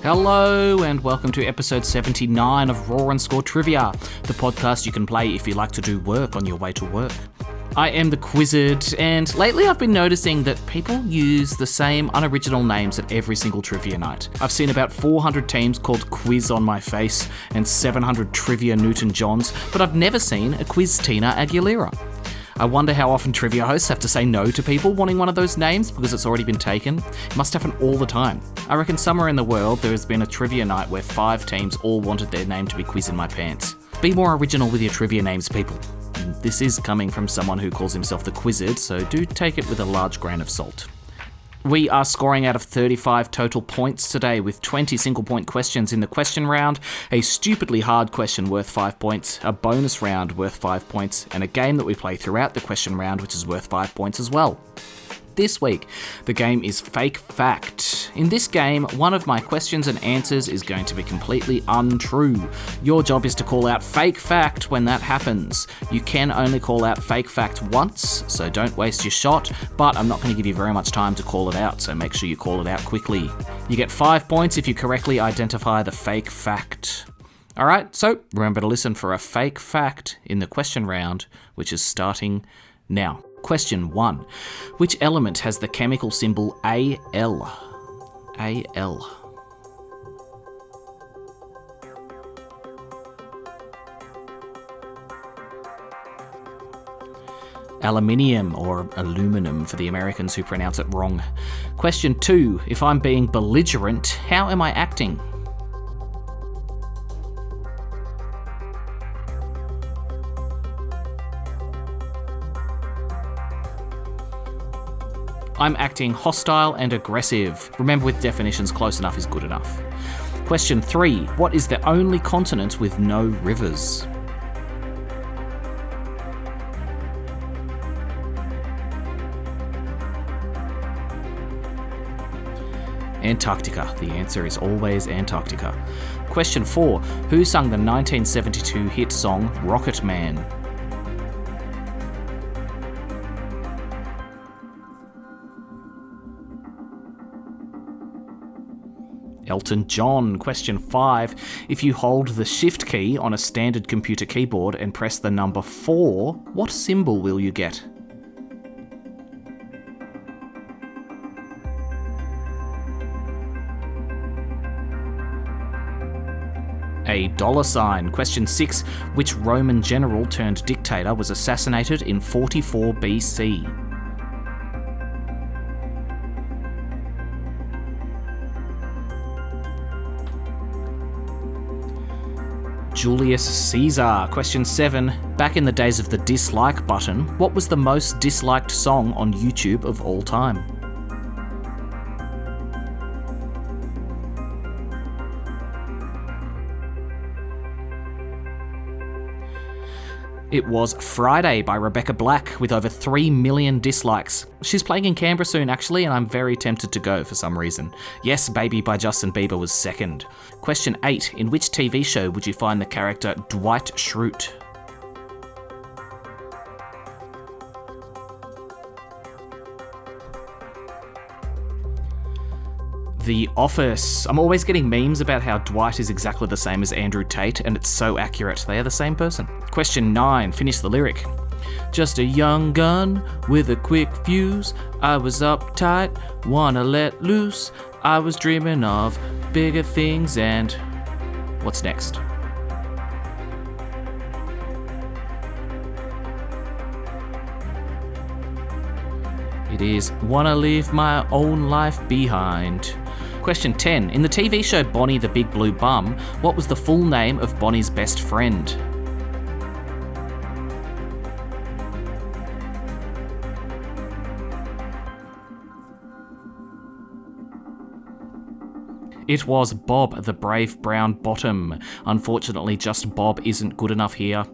Hello and welcome to episode 79 of Raw and Score Trivia, the podcast you can play if you like to do work on your way to work. I am the Quizzard, and lately I've been noticing that people use the same unoriginal names at every single trivia night. I've seen about 400 teams called Quiz on My Face and 700 Trivia Newton-Johns, but I've never seen a Quiz Tina Aguilera. I wonder how often trivia hosts have to say no to people wanting one of those names because it's already been taken. It must happen all the time. I reckon somewhere in the world there has been a trivia night where 5 teams all wanted their name to be Quiz in My Pants. Be more original with your trivia names, people. This is coming from someone who calls himself the Quizzard, so do take it with a large grain of salt. We are scoring out of 35 total points today with 20 single-point questions in the question round, a stupidly hard question worth 5 points, a bonus round worth 5 points, and a game that we play throughout the question round which is worth 5 points as well. This week, the game is Fake Fact. In this game, one of my questions and answers is going to be completely untrue. Your job is to call out Fake Fact when that happens. You can only call out Fake Fact once, so don't waste your shot, but I'm not going to give you very much time to call it out, so make sure you call it out quickly. You get 5 points if you correctly identify the Fake Fact. Alright, so remember to listen for a Fake Fact in the question round, which is starting now. Question 1. Which element has the chemical symbol Al? Al. Aluminium, or aluminum for the Americans who pronounce it wrong. Question 2. If I'm being belligerent, how am I acting? I'm acting hostile and aggressive. Remember, with definitions, close enough is good enough. Question 3. What is the only continent with no rivers? Antarctica. The answer is always Antarctica. Question 4. Who sung the 1972 hit song Rocket Man? Elton John. Question 5. If you hold the Shift key on a standard computer keyboard and press the number 4, what symbol will you get? A $sign. Question 6. Which Roman general turned dictator was assassinated in 44 BC? Julius Caesar. Question 7. Back in the days of the dislike button, what was the most disliked song on YouTube of all time? It was Friday by Rebecca Black with over 3 million dislikes. She's playing in Canberra soon actually, and I'm very tempted to go for some reason. Yes Baby by Justin Bieber was second. Question 8. In which TV show would you find the character Dwight Schrute? The Office. I'm always getting memes about how Dwight is exactly the same as Andrew Tate, and it's so accurate. They are the same person. Question 9. Finish the lyric. Just a young gun with a quick fuse. I was uptight, wanna let loose. I was dreaming of bigger things and... What's next? It is wanna leave my own life behind. Question 10. In the TV show Bonnie the Big Blue Bum, what was the full name of Bonnie's best friend? It was Bob the Brave Brown Bottom. Unfortunately, just Bob isn't good enough here.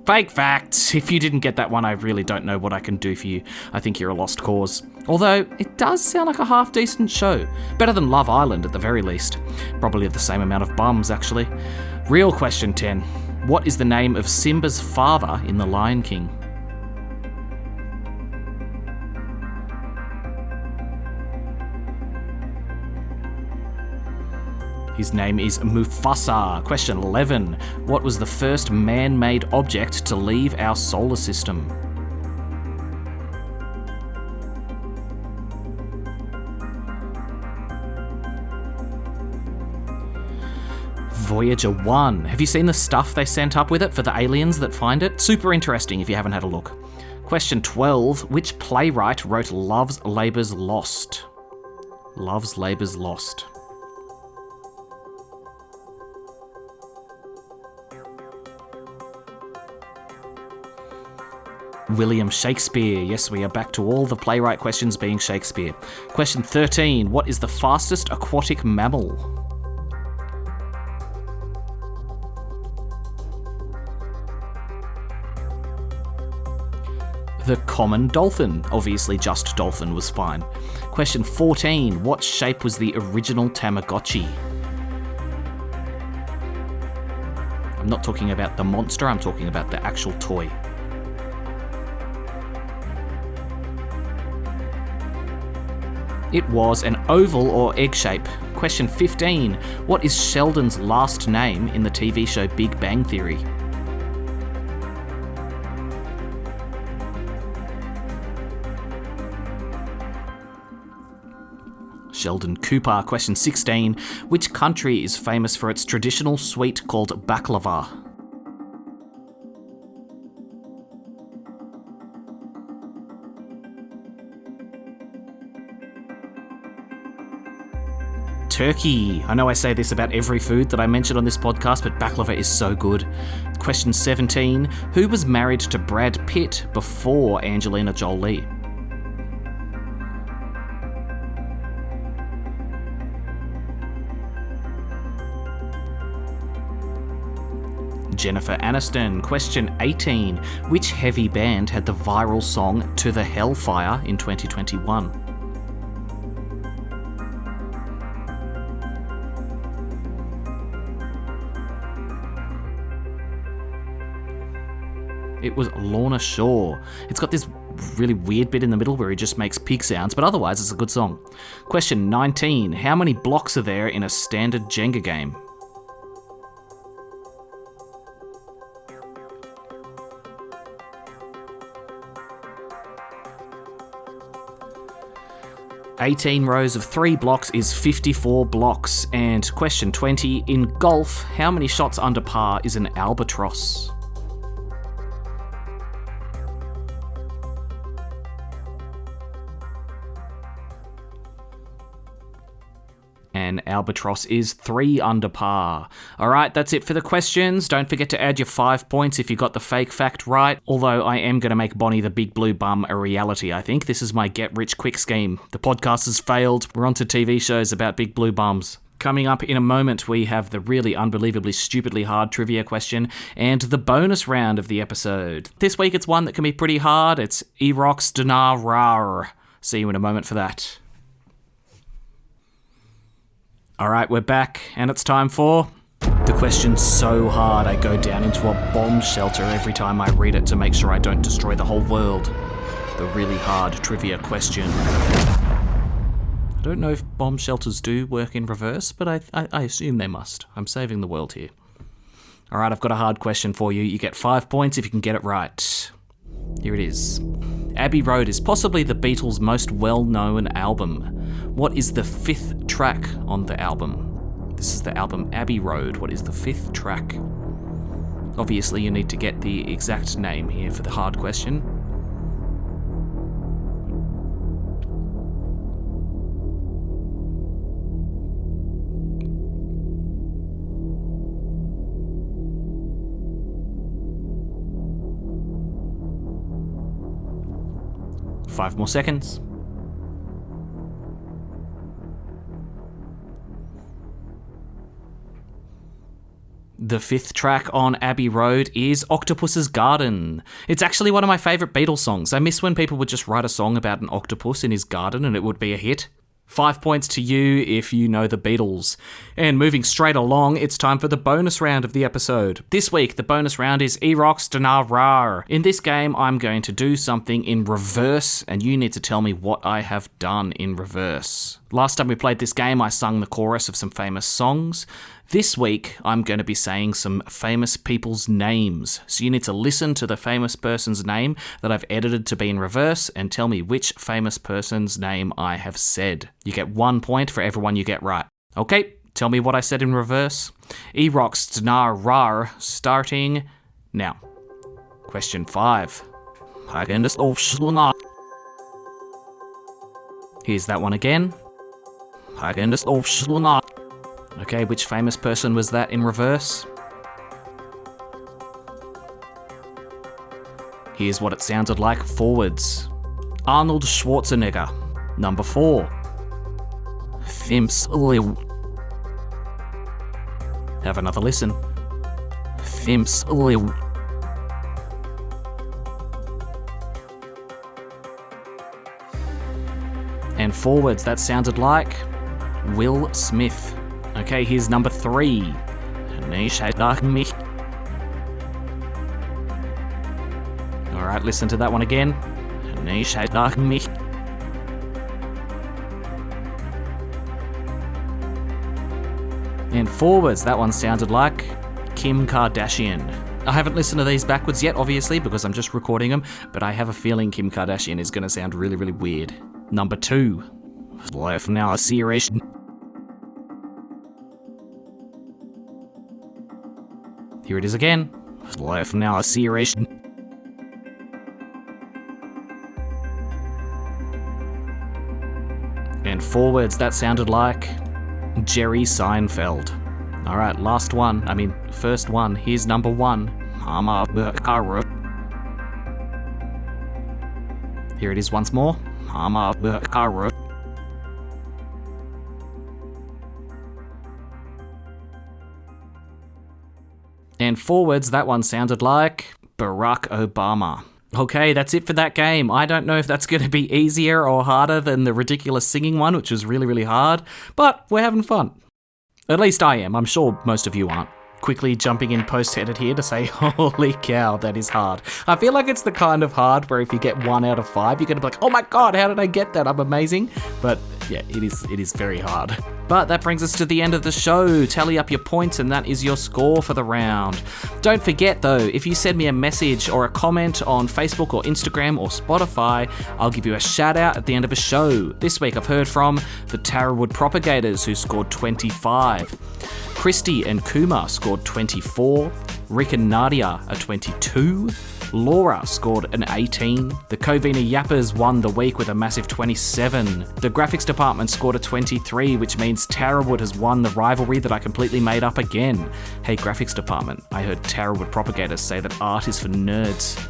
Fake facts! If you didn't get that one, I really don't know what I can do for you. I think you're a lost cause. Although, it does sound like a half-decent show. Better than Love Island, at the very least. Probably the same amount of bums, actually. Real question 10. What is the name of Simba's father in The Lion King? His name is Mufasa. Question 11. What was the first man-made object to leave our solar system? Voyager 1. Have you seen the stuff they sent up with it for the aliens that find it? Super interesting if you haven't had a look. Question 12. Which playwright wrote Love's Labour's Lost? Love's Labour's Lost. William Shakespeare. Yes, we are back to all the playwright questions being Shakespeare. Question 13. What is the fastest aquatic mammal? The common dolphin. Obviously, just dolphin was fine. Question 14. What shape was the original Tamagotchi? I'm not talking about the monster, I'm talking about the actual toy. It was an oval or egg shape. Question 15. What is Sheldon's last name in the TV show Big Bang Theory? Sheldon Cooper. Question 16. Which country is famous for its traditional sweet called baklava? Turkey. I know I say this about every food that I mention on this podcast, but baklava is so good. Question 17. Who was married to Brad Pitt before Angelina Jolie? Jennifer Aniston. Question 18. Which heavy band had the viral song To the Hellfire in 2021? It was Lorna Shore. It's got this really weird bit in the middle where he just makes pig sounds, but otherwise it's a good song. Question 19. How many blocks are there in a standard Jenga game? "18 rows of 3 blocks is 54 blocks." And question 20. In golf, how many shots under par is an albatross? An albatross is 3 under par. Alright, that's it for the questions. Don't forget to add your 5 points if you got the fake fact right. Although I am going to make Bonnie the Big Blue Bum a reality, I think. This is my get-rich-quick scheme. The podcast has failed. We're on to TV shows about big blue bums. Coming up in a moment, we have the really unbelievably stupidly hard trivia question and the bonus round of the episode. This week it's one that can be pretty hard. It's Erox Dinar Rar. See you in a moment for that. Alright, we're back, and it's time for... The question's so hard I go down into a bomb shelter every time I read it to make sure I don't destroy the whole world. The really hard trivia question. I don't know if bomb shelters do work in reverse, but I assume they must. I'm saving the world here. Alright, I've got a hard question for you. You get 5 points if you can get it right. Here it is. Abbey Road is possibly the Beatles' most well-known album. What is the 5th track on the album? This is the album Abbey Road. What is the 5th track? Obviously, you need to get the exact name here for the hard question. Five more seconds. The 5th track on Abbey Road is Octopus's Garden. It's actually one of my favourite Beatles songs. I miss when people would just write a song about an octopus in his garden and it would be a hit. 5 points to you if you know the Beatles. And moving straight along, it's time for the bonus round of the episode. This week, the bonus round is Erox Dinar Rar. In this game, I'm going to do something in reverse, and you need to tell me what I have done in reverse. Last time we played this game, I sung the chorus of some famous songs. This week, I'm going to be saying some famous people's names. So you need to listen to the famous person's name that I've edited to be in reverse and tell me which famous person's name I have said. You get 1 point for everyone you get right. Okay, tell me what I said in reverse. E-Rox Dnar Rar, starting now. Question 5. Here's that one again. Okay, which famous person was that in reverse? Here's what it sounded like forwards. Arnold Schwarzenegger. Number 4. Have another listen. And forwards, that sounded like Will Smith. Okay, here's number 3. Alright, listen to that one again. And forwards, that one sounded like Kim Kardashian. I haven't listened to these backwards yet, obviously, because I'm just recording them, but I have a feeling Kim Kardashian is going to sound really, really weird. Number 2. Left now a series. Here it is again. Left now a series. And forwards, that sounded like Jerry Seinfeld. Alright, last one. First one. Here's number 1. Here it is once more. And forwards, that one sounded like Barack Obama. Okay, that's it for that game. I don't know if that's going to be easier or harder than the ridiculous singing one, which was really, really hard, but we're having fun. At least I am. I'm sure most of you aren't. Quickly jumping in post-edit here to say, holy cow, that is hard. I feel like it's the kind of hard where if you get 1 out of 5, you're going to be like, oh my god, how did I get that? I'm amazing. But yeah, it is very hard. But that brings us to the end of the show. Tally up your points and that is your score for the round. Don't forget though, if you send me a message or a comment on Facebook or Instagram or Spotify, I'll give you a shout out at the end of a show. This week I've heard from the Tarawood Propagators who scored 25. Christy and Kuma scored 24. Rick and Nadia a 22. Laura scored an 18. The Covina Yappers won the week with a massive 27. The graphics department scored a 23, which means Tarawood has won the rivalry that I completely made up again. Hey, graphics department, I heard Tarawood Propagators say that art is for nerds.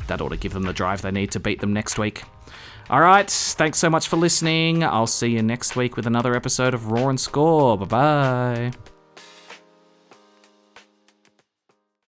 That ought to give them the drive they need to beat them next week. Alright, thanks so much for listening. I'll see you next week with another episode of Roar and Score. Bye-bye.